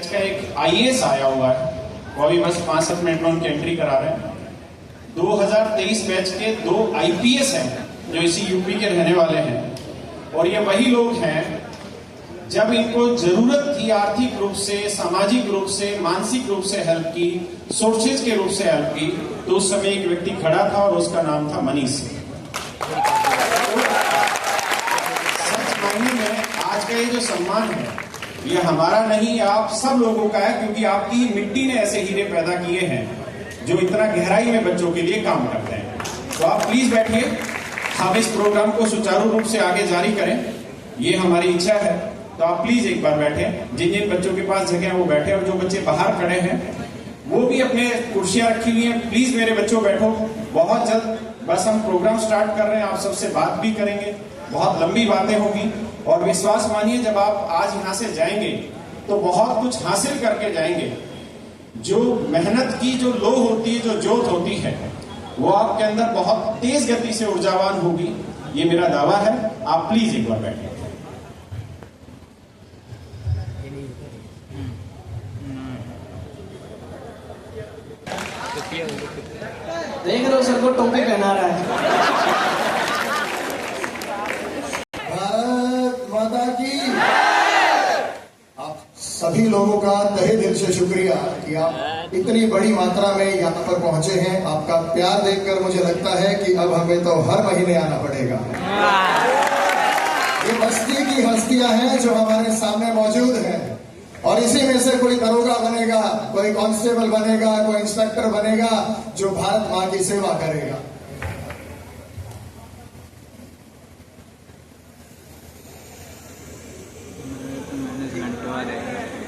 का एक आईएएस आया हुआ है, वो अभी बस 5-7 मिनट में उनकी एंट्री करा रहे हैं। 2023 बैच के 2 आईपीएस हैं जो इसी यूपी के रहने वाले हैं, और ये वही लोग हैं जब इनको जरूरत थी आर्थिक रूप से, सामाजिक रूप से, मानसिक रूप से हेल्प की, सोर्सेज के रूप से हेल्प की, तो उस समय एक व्यक्ति खड़ा था और उसका नाम था मनीष। सच मायने में आज का ये जो सम्मान है ये हमारा नहीं, आप सब लोगों का है, क्योंकि आपकी मिट्टी ने ऐसे हीरे पैदा किए हैं जो इतना गहराई में बच्चों के लिए काम करते हैं। तो आप प्लीज बैठिए, हम इस प्रोग्राम को सुचारू रूप से आगे जारी करें, ये हमारी इच्छा है। तो आप प्लीज एक बार बैठे, जिन जिन बच्चों के पास जगह है वो बैठे, और जो बच्चे बाहर खड़े हैं वो भी अपने कुर्सियां रखी हुई हैं, प्लीज मेरे बच्चों बैठो। बहुत जल्द बस हम प्रोग्राम स्टार्ट कर रहे हैं, आप सबसे बात भी करेंगे, बहुत लंबी बातें होगी, और विश्वास मानिए जब आप आज यहां से जाएंगे तो बहुत कुछ हासिल करके जाएंगे। जो मेहनत की जो लो होती है, जो जोत होती है, वो आपके अंदर बहुत तेज गति से ऊर्जावान होगी, ये मेरा दावा है। आप प्लीज एक बार बैठिए। देख रहे हो सर को टोपी पहना रहा है। भारत माता की। आप सभी लोगों का तहे दिल से शुक्रिया कि आप इतनी बड़ी मात्रा में यहाँ पर पहुंचे हैं। आपका प्यार देखकर मुझे लगता है कि अब हमें तो हर महीने आना पड़ेगा। ये बस्ती की हस्तियां हैं जो हमारे सामने मौजूद हैं, और इसी में से कोई दरोगा बनेगा, कोई कांस्टेबल बनेगा, कोई इंस्पेक्टर बनेगा जो भारत मां की सेवा करेगा।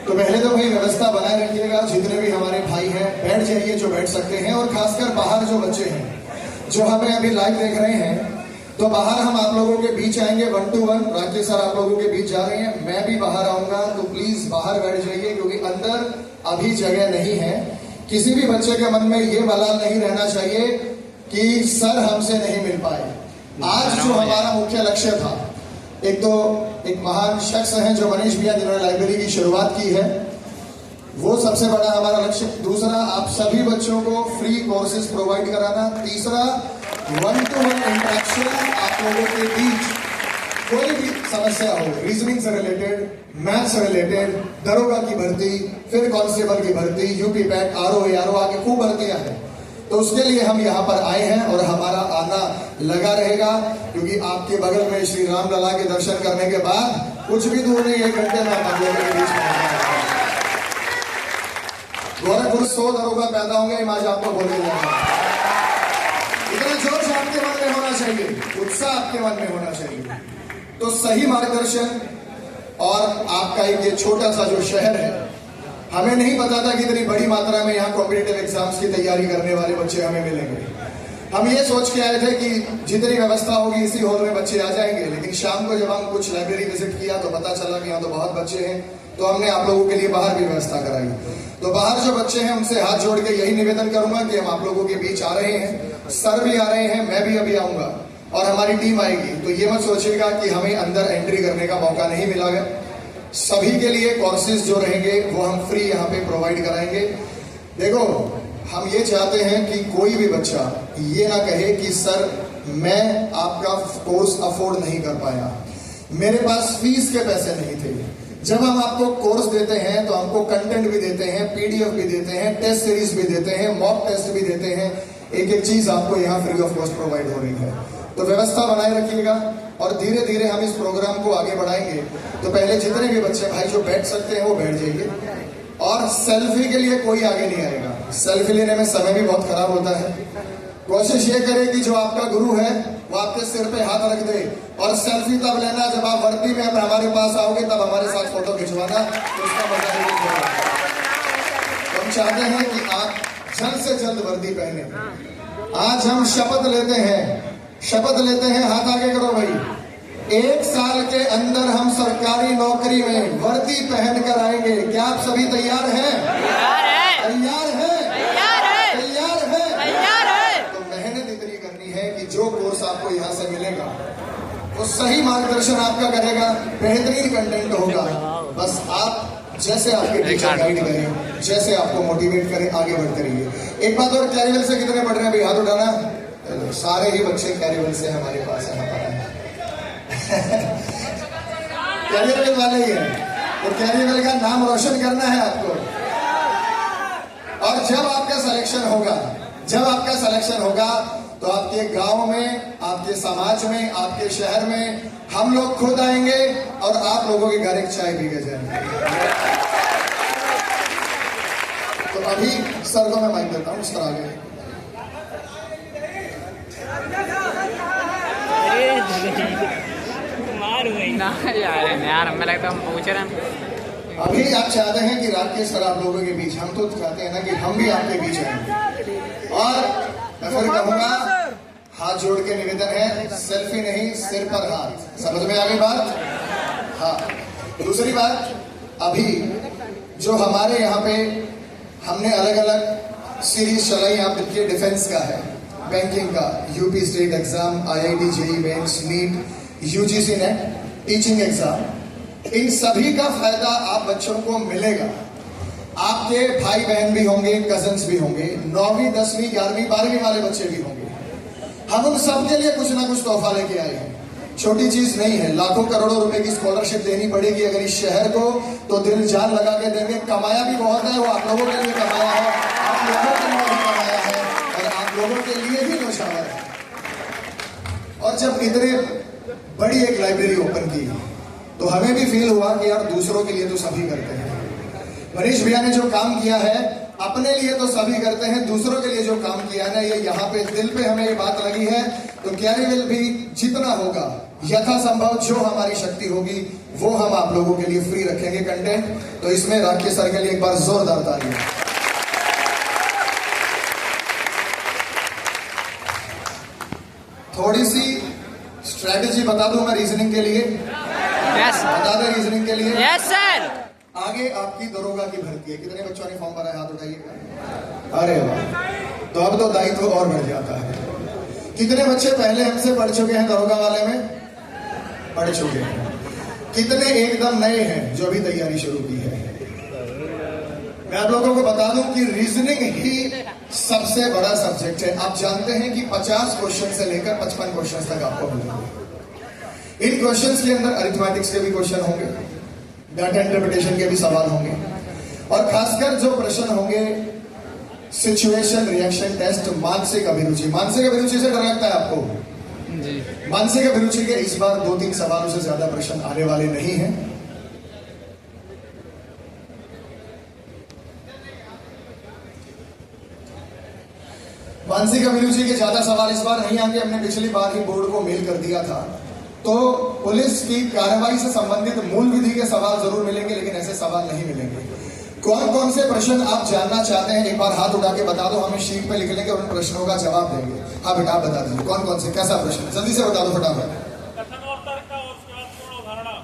तो पहले तो भाई व्यवस्था बनाए रखिएगा। जितने भी हमारे भाई हैं बैठ जाइए जो बैठ सकते हैं, और खासकर बाहर जो बच्चे हैं जो हमें अभी लाइव देख रहे हैं, तो बाहर हम आप लोगों के बीच आएंगे 1 to 1। राकेश सर आप लोगों के बीच जा रहे हैं, मैं भी बाहर आऊंगा, तो प्लीज बाहर बैठ जाइए, क्योंकि अंदर अभी जगह नहीं है। किसी भी बच्चे के मन में ये मलाल नहीं रहना चाहिए कि सर हमसे नहीं मिल पाए। आज जो हमारा मुख्य लक्ष्य था, एक तो एक महान शख्स हैं जो मनीष भैया जिन्होंने लाइब्रेरी की शुरुआत की है, वो सबसे बड़ा हमारा लक्ष्य। दूसरा, आप सभी बच्चों को फ्री कोर्सेज प्रोवाइड कराना। तीसरा, 1 to 1 इंटरेक्शन। आप लोगों के बीच कोई भी समस्या हो, रीजनिंग से रिलेटेड, मैथ से रिलेटेड, दरोगा की भर्ती, फिर कांस्टेबल की भर्ती, यूपी पैट, आरओ आगे खूब भर्तियां हैं, तो उसके लिए हम यहाँ पर आए हैं और हमारा आना लगा रहेगा। क्योंकि आपके बगल में श्री राम लला के दर्शन करने के बाद कुछ भी दूर नहीं, 1 घंटे में आप लोगों के बीच में गोरखपुर 100 दरोगा पैदा होंगे, आज आपको बोले जाएगा। इतना जोश आपके मन में होना चाहिए, उत्साह आपके मन में होना चाहिए। तो सही मार्गदर्शन, और आपका एक ये छोटा सा जो शहर है, हमें नहीं पता था कि इतनी बड़ी मात्रा में यहाँ कॉम्पिटिटिव एग्जाम्स की तैयारी करने वाले बच्चे हमें मिलेंगे। हम ये सोच के आए थे कि जितनी व्यवस्था होगी इसी हॉल में बच्चे आ जाएंगे, लेकिन शाम को जब हम कुछ लाइब्रेरी विजिट किया तो पता चला कि यहाँ तो बहुत बच्चे हैं, तो हमने आप लोगों के लिए बाहर भी व्यवस्था कराई। तो बाहर जो बच्चे हैं उनसे हाथ जोड़ के यही निवेदन करूंगा कि हम आप लोगों के बीच आ रहे हैं, सर भी आ रहे हैं, मैं भी अभी आऊंगा, और हमारी टीम आएगी। तो ये मत सोचिएगा कि हमें अंदर एंट्री करने का मौका नहीं मिला है। सभी के लिए कोर्सेज जो रहेंगे वो हम फ्री यहाँ पे प्रोवाइड कराएंगे। देखो, हम ये चाहते हैं कि कोई भी बच्चा ये ना कहे कि सर मैं आपका कोर्स अफोर्ड नहीं कर पाया, मेरे पास फीस के पैसे नहीं थे। जब हम आपको कोर्स देते हैं तो हमको कंटेंट भी देते हैं, पीडीएफ भी देते हैं, टेस्ट सीरीज भी देते हैं, मॉक टेस्ट भी देते हैं, एक एक चीज आपको यहाँ फ्री ऑफ कॉस्ट प्रोवाइड हो रही है। तो व्यवस्था बनाए रखिएगा, और धीरे धीरे हम इस प्रोग्राम को आगे बढ़ाएंगे। तो पहले जितने भी बच्चे भाई जो बैठ सकते हैं वो बैठ जाइए, और सेल्फी के लिए कोई आगे नहीं आएगा। सेल्फी लेने में समय भी बहुत खराब होता है। कोशिश ये करें कि जो आपका गुरु है वो आपके सिर पे हाथ रख दे, और सेल्फी तब लेना जब आप वर्दी में हमारे पास आओगे, तब हमारे साथ फोटो खिंचवाना, तो उसका मजा ही नहीं होगा। हम चाहते हैं कि आप जल्द से जल्द वर्दी पहने। आज हम शपथ लेते हैं, हाथ आगे करो भाई। 1 साल के अंदर हम सरकारी नौकरी में वर्दी पहन कर आएंगे। क्या आप सभी तैयार हैं? तैयार है। तो मेहनत इतनी करनी है कि जो कोर्स आपको यहाँ से मिलेगा वो सही मार्गदर्शन आपका करेगा, बेहतरीन कंटेंट होगा। बस आप जैसे आपके टीचर गाइड करें, जैसे आपको मोटिवेट करें, आगे बढ़ते रहिए। एक बात और, कैरीवेल से कितने पढ़ रहे हैं भाई, हाथ उठाना। सारे ही बच्चे कैरीवेल से हमारे पास है, कैरीवेल वाले ही हैं। तो कैरीवेल का नाम रोशन करना है आपको। और जब आपका सिलेक्शन होगा तो आपके गांव में, आपके समाज में, आपके शहर में हम लोग खुद आएंगे और आप लोगों के घर एक चाय पी के जाएंगे। तो अभी सर को मैं माइक देता हूं, उसका आगे। यार हमें लगता है हम पूछ रहे हैं। अभी आप चाहते हैं कि राकेश सर आप लोगों के बीच, हम तो चाहते हैं ना कि हम भी आपके बीच आएंगे। और मैं फिर कहूंगा, हाथ जोड़ के निवेदन है, सेल्फी नहीं, सिर पर हाथ। समझ में आ गई बात? हाँ। दूसरी बात, अभी जो हमारे यहाँ पे हमने अलग अलग सीरीज चलाई, आप देखिए, डिफेंस का है, बैंकिंग का, UP state exam, IIT JEE mains, NEET, UGC NET, teaching exam, इन सभी का फायदा आप बच्चों को मिलेगा। आपके भाई बहन भी होंगे, कजन्स भी होंगे, 9वीं 10वीं 11वीं 12वीं वाले बच्चे भी होंगे। हम उन सब के लिए कुछ ना कुछ तोहफा लेके आए हैं। छोटी चीज नहीं है, लाखों करोड़ों रुपए की स्कॉलरशिप देनी पड़ेगी अगर इस शहर को, तो दिल जान लगा के देंगे। कमाया भी बहुत है, वो आप लोगों के लिए कमाया है, आप लोगों के लिए भी कमाया है, और आप लोगों के लिए ही नौशावर है। और जब इतने बड़ी एक लाइब्रेरी ओपन की तो हमें भी फील हुआ कि यार दूसरों के लिए तो सभी करते हैं। मनीष भैया ने जो काम किया है, अपने लिए तो सभी करते हैं, दूसरों के लिए जो काम किया है ना, ये यहाँ पे दिल पे हमें ये बात लगी है। तो कैरीवेल भी जितना होगा यथासंभव, जो हमारी शक्ति होगी, वो हम आप लोगों के लिए फ्री रखेंगे कंटेंट। तो इसमें राकेश सर के लिए एक बार जोरदार तालियां। थोड़ी सी स्ट्रेटेजी बता दूं मैं रीजनिंग के लिए। बता दें रीजनिंग के लिए। Yes sir. आगे आपकी दरोगा की भर्ती है। कितने बच्चों ने फॉर्म भरा है, हाथ उठाइएगा। अरे वाह, तो अब तो दायित्व और बढ़ जाता है। कितने बच्चे पहले हमसे पढ़ चुके हैं दरोगा वाले में? पढ़ चुके हैं। कितने एकदम नए हैं जो अभी तैयारी शुरू की है? मैं आप लोगों को बता दूं कि रीजनिंग ही सबसे बड़ा सब्जेक्ट है। आप जानते हैं कि 50 क्वेश्चन से लेकर 55 क्वेश्चन तक आपको मिलेंगे। इन क्वेश्चंस के अंदर अरिथमेटिक्स के भी क्वेश्चन होंगे, डाटा इंटरप्रिटेशन के भी सवाल होंगे, और खासकर जो प्रश्न होंगे सिचुएशन रिएक्शन टेस्ट, मानसिक अभिरुचि। मानसिक अभिरुचि से डर लगता है आपको जी? मानसिक अभिरुचि के इस बार 2-3 सवालों से ज्यादा प्रश्न आने वाले नहीं हैं। मानसिक अभिरुचि के ज्यादा सवाल इस बार नहीं आएंगे। हमने पिछली बार ही बोर्ड को मेल कर दिया था, तो पुलिस की कार्रवाई से संबंधित मूल विधि के सवाल जरूर मिलेंगे, लेकिन ऐसे सवाल नहीं मिलेंगे। कौन कौन से प्रश्न आप जानना चाहते हैं, एक बार हाथ उठा के बता दो, हमें शीट पे लिख लेंगे, उन प्रश्नों का जवाब देंगे। हाँ बेटा, आप बता दीजिए कौन कौन से, कैसा प्रश्न, जल्दी से बता दो फटाफट। कथन और तर्क का उसके बाद पूर्ण अवधारणा।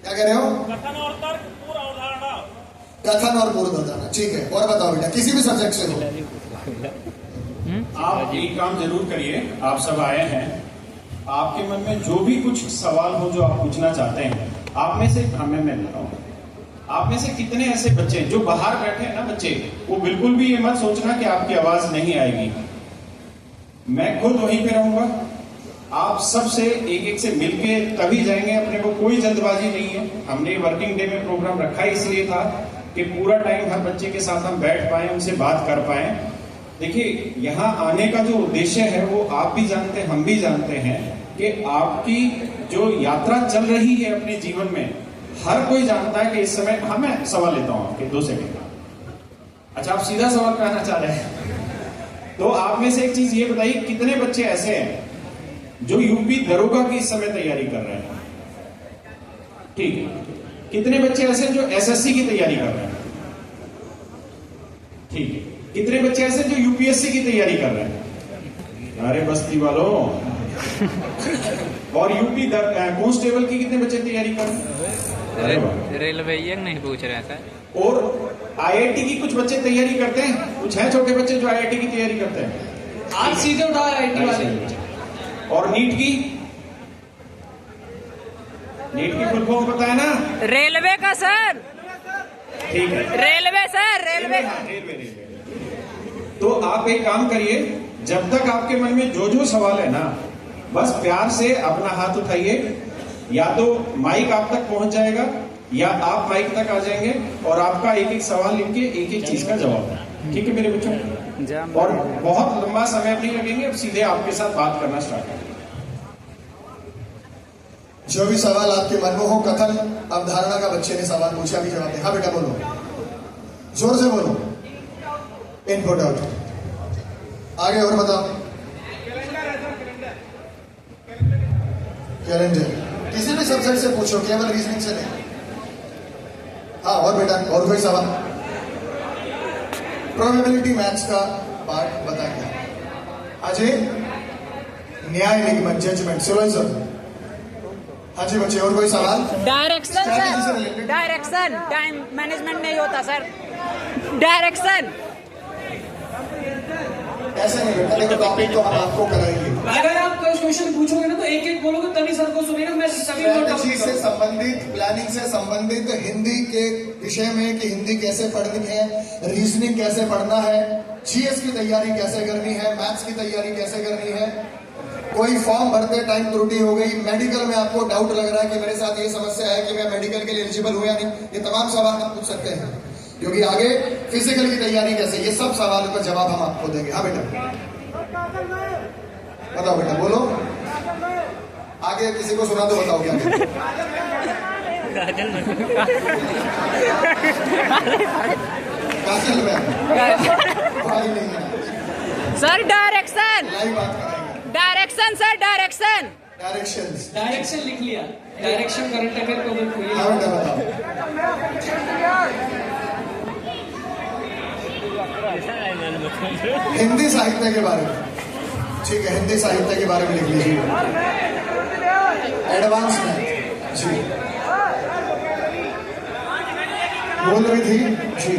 क्या कह रहे हो? कथन और तर्क पूर्ण अवधारणा। कथन और पूर्व अवधारणा, ठीक है। और बताओ बेटा, किसी भी सब्जेक्ट से हो। आप एक काम जरूर करिए, आप सब आए हैं, आपके मन में जो भी कुछ सवाल हो जो आप पूछना चाहते हैं, आप में से, हमें मैं बता रहा हूं, आप में से कितने ऐसे बच्चे जो बाहर बैठे हैं ना बच्चे, वो बिल्कुल भी ये मत सोचना कि आपकी आवाज नहीं आएगी। मैं खुद वहीं पे रहूंगा, आप सबसे एक एक से मिलके तभी जाएंगे। अपने को कोई जल्दबाजी नहीं है। हमने वर्किंग डे में प्रोग्राम रखा इसलिए था कि पूरा टाइम हर बच्चे के साथ हम बैठ पाए, उनसे बात कर पाए। देखिए, यहाँ आने का जो उद्देश्य है वो आप भी जानते हैं, हम भी जानते हैं कि आपकी जो यात्रा चल रही है अपने जीवन में, हर कोई जानता है कि इस समय, मैं सवाल लेता हूं आपके 2 सेकंड। अच्छा, आप सीधा सवाल कहना चाह रहे हैं, तो आप में से एक चीज ये बताइए, कितने बच्चे ऐसे हैं जो यूपी दरोगा की इस समय तैयारी कर रहे हैं? ठीक है। कितने बच्चे ऐसे जो SSC की तैयारी कर रहे हैं? ठीक है। कितने बच्चे ऐसे जो UPSC की तैयारी कर रहे हैं? अरे बस्ती वालों। और यूपी कांस्टेबल की कितने बच्चे तैयारी कर रहे हैं? रेलवे ये नहीं पूछ रहे थे। और IIT की कुछ बच्चे तैयारी करते हैं, कुछ हैं छोटे बच्चे जो IIT की तैयारी करते हैं। आज सीधे उठा IIT वाले। और नीट की फुल फॉर्म पता है ना? रेलवे का सर। ठीक है रेलवे सर रेलवे हाँ, रेलवे। तो आप एक काम करिए, जब तक आपके मन में जो जो सवाल है ना, बस प्यार से अपना हाथ उठाइए, या तो माइक आप तक पहुंच जाएगा या आप माइक तक आ जाएंगे और आपका एक एक सवाल लिख के एक एक चीज का जवाब है। ठीक है मेरे बच्चों, और बहुत लंबा समय नहीं लगेंगे, अब सीधे आपके साथ बात करना स्टार्ट करें। जो भी सवाल आपके मन में हो, कथन अवधारणा का बच्चे ने सवाल पूछा, अभी जवाब दे। हाँ बेटा बोलो, जोर से बोलो। Input out. आगे और बताओ। कैलेंडर किसी भी सब्जेक्ट से पूछो, केवल रीजनिंग से नहीं। हाँ और बेटा, और कोई सवाल? प्रोबेबिलिटी मैथ्स का पार्ट बताइए। अजय, न्याय निगमन, जजमेंट, सिलोजिज्म। हाँ जी बच्चे, और कोई सवाल? डायरेक्शन Strategy से sir, related? Direction time management नहीं होता सर, डायरेक्शन। ऐसे नहीं बेटा, देखो टॉपिक तो हम आपको कराएंगे। अगर आप कोई क्वेश्चन पूछोगे ना तो एक एक बोलोगे तभी सर को सुनेगा। मैं सभी को स्ट्रेटेजी से संबंधित, प्लानिंग से संबंधित, हिंदी के विषय में कि हिंदी कैसे पढ़नी है, रीजनिंग कैसे पढ़ना है, जीएस की तैयारी कैसे करनी है, मैथ्स की तैयारी कैसे करनी है। कोई फॉर्म भरते टाइम त्रुटि हो गई, मेडिकल में आपको डाउट लग रहा है कि मेरे साथ ये समस्या है कि मैं मेडिकल के लिए एलिजिबल हूं या नहीं, ये तमाम सवाल आप पूछ सकते हैं। क्योंकि आगे फिजिकल की तैयारी कैसे, ये सब सवालों का जवाब हम आपको देंगे। हाँ बेटा बताओ, बेटा बोलो। आगे किसी को सुना तो बताओ क्या। काजल में भाई नहीं है सर डायरेक्शन, लाइव बात कराएंगे। Direction sir, direction. Directions. Direction लिख लिया। डायरेक्शन करंट अफेयर को भी हाँ बेटा बताओ। हिंदी साहित्य के बारे में, ठीक है, हिंदी साहित्य के बारे में लिख लीजिए। एडवांस मैथ जी, बोल रही थी जी।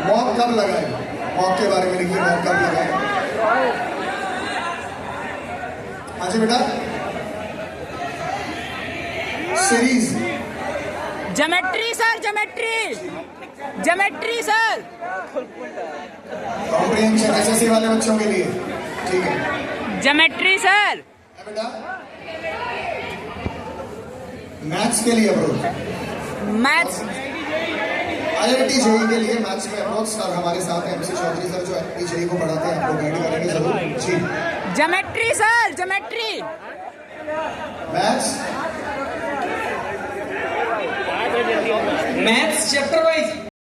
मॉक कब लगाए, मॉक के बारे में लिखिए, मॉक कब लगाए। हाँ जी बेटा। Series. Geometry sir, geometry, geometry sir. Comprehension SSC वाले बच्चों के लिए, ठीक है। Geometry sir. है बेटा। मैथ्स के लिए अप्रोच, मैथ्स। आईआईटी जेई के लिए मैथ्स में अप्रोच सर हमारे साथ हैं, एमसी चौधरी सर जो आईआईटी जेई को पढ़ाते हैं, आपको गाइड करेंगे जरूर जी। Geometry sir, geometry. Maths maths chapter wise